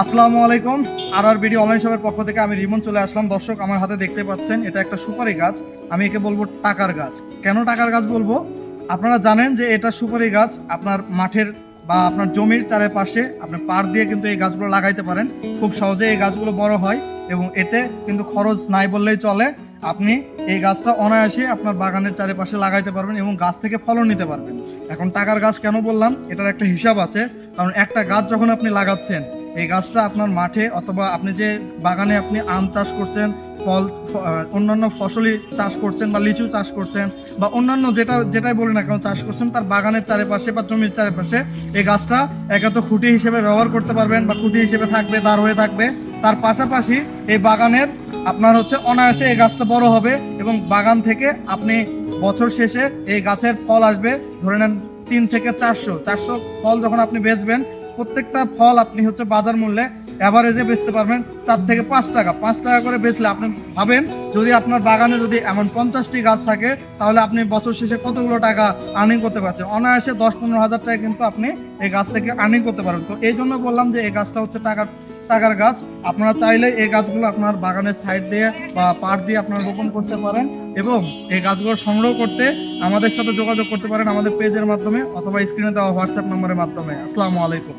আসসালামু আলাইকুম। আর video online শপের পক্ষ থেকে আমি রিমন চলে আসলাম। দর্শক, আমার হাতে দেখতে পাচ্ছেন এটা একটা সুপারি গাছ। আমি একে বলবো টাকার গাছ। কেন টাকার গাছ বলবো? আপনারা জানেন যে এটা সুপারি গাছ আপনার মাঠের বা আপনার জমির চারপাশে আপনি পাড় দিয়ে কিন্তু এই গাছগুলো লাগাইতে পারেন। খুব সহজে এই গাছগুলো বড় হয় এবং এতে কিন্তু খরচ নাই বললেই চলে। আপনি এই গাছটা অনায়াসে আপনার বাগানের চারিপাশে লাগাইতে পারবেন এবং গাছ থেকে ফলন নিতে পারবেন। এখন টাকার গাছ কেন বললাম? এটার একটা হিসাব আছে। কারণ একটা গাছ যখন আপনি লাগাচ্ছেন, এই গাছটা আপনার মাঠে অথবা আপনি যে বাগানে আপনি আম চাষ করছেন, অন্যান্য ফসলি চাষ করছেন বা লিচু চাষ করছেন বা অন্যান্য যেটাই বলি না কেন চাষ করছেন, তার বাগানের চারিপাশে বা জমির চারিপাশে এই গাছটা একে তো খুঁটি হিসেবে ব্যবহার করতে পারবেন বা খুঁটি হিসেবে থাকবে, দাঁড় হয়ে থাকবে। তার পাশাপাশি এই বাগানের আপনার অনায়াসে এই গাছটা বড় হবে এবং বাগান থেকে আপনি বছর শেষে এই গাছের ফল আসবে। ধরে নেন 3 থেকে 400 ফল যখন আপনি বেচবেন, প্রত্যেকটা ফল আপনি বাজার মূল্যে অ্যাভারেজে বেচতে পারবেন 4 থেকে 5 টাকা করে বেচলে আপনি ভাবেন, যদি আপনার বাগানে যদি এমন 50টি গাছ থাকে, তাহলে আপনি বছর শেষে কতগুলো টাকা আর্নিং করতে পারছেন। অনায়াসে 10-15 হাজার টাকা কিন্তু আপনি এই গাছ থেকে আর্নিং করতে পারবেন। তো এই জন্য বললাম যে এই গাছটা টাকার গাছ। আপনারা চাইলে এই গাছগুলো আপনার বাগানের সাইড দিয়ে বা পাড় দিয়ে আপনারা রোপণ করতে পারেন এবং এই গাছগুলো সংগ্রহ করতে আমাদের সাথে যোগাযোগ করতে পারেন আমাদের পেজের মাধ্যমে অথবা স্ক্রিনে দেওয়া হোয়াটসঅ্যাপ নম্বরের মাধ্যমে। আসসালামু আলাইকুম।